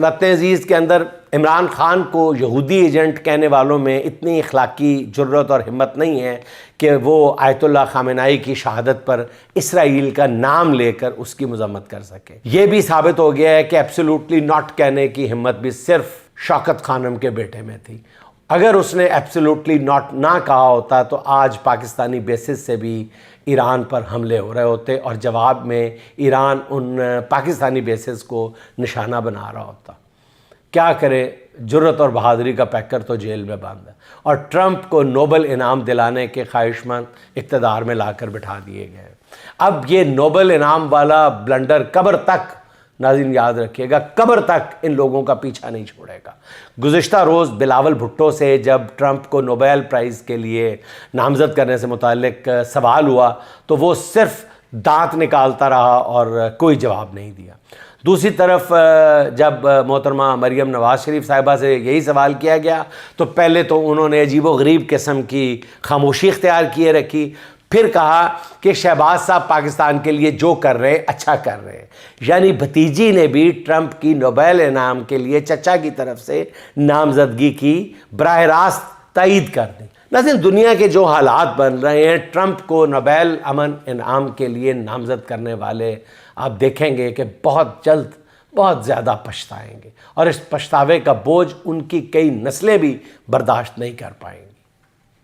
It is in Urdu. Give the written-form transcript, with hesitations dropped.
وطن عزیز کے اندر عمران خان کو یہودی ایجنٹ کہنے والوں میں اتنی اخلاقی جرت اور ہمت نہیں ہے کہ وہ آیت اللہ خامنائی کی شہادت پر اسرائیل کا نام لے کر اس کی مذمت کر سکے۔ یہ بھی ثابت ہو گیا ہے کہ ایبسولوٹلی ناٹ کہنے کی ہمت بھی صرف شوکت خانم کے بیٹے میں تھی۔ اگر اس نے ایبسولوٹلی ناٹ نہ کہا ہوتا تو آج پاکستانی بیسز سے بھی ایران پر حملے ہو رہے ہوتے اور جواب میں ایران ان پاکستانی بیسز کو نشانہ بنا رہا ہوتا۔ کیا کرے، جرت اور بہادری کا پیکر تو جیل میں بند ہے، اور ٹرمپ کو نوبل انعام دلانے کے خواہشمند اقتدار میں لا کر بٹھا دیے گئے۔ اب یہ نوبل انعام والا بلنڈر قبر تک، ناظرین یاد رکھیے گا، قبر تک ان لوگوں کا پیچھا نہیں چھوڑے گا۔ گزشتہ روز بلاول بھٹو سے جب ٹرمپ کو نوبل پرائز کے لیے نامزد کرنے سے متعلق سوال ہوا تو وہ صرف دانت نکالتا رہا اور کوئی جواب نہیں دیا۔ دوسری طرف جب محترمہ مریم نواز شریف صاحبہ سے یہی سوال کیا گیا تو پہلے تو انہوں نے عجیب و غریب قسم کی خاموشی اختیار کیے رکھی، پھر کہا کہ شہباز صاحب پاکستان کے لیے جو کر رہے ہیں اچھا کر رہے ہیں۔ یعنی بھتیجی نے بھی ٹرمپ کی نوبل انعام کے لیے چچا کی طرف سے نامزدگی کی براہ راست تائید کر دی۔ لیکن دنیا کے جو حالات بن رہے ہیں، ٹرمپ کو نوبل امن انعام کے لیے نامزد کرنے والے آپ دیکھیں گے کہ بہت جلد بہت زیادہ پچھتائیں گے، اور اس پچھتاوے کا بوجھ ان کی کئی نسلیں بھی برداشت نہیں کر پائیں گے۔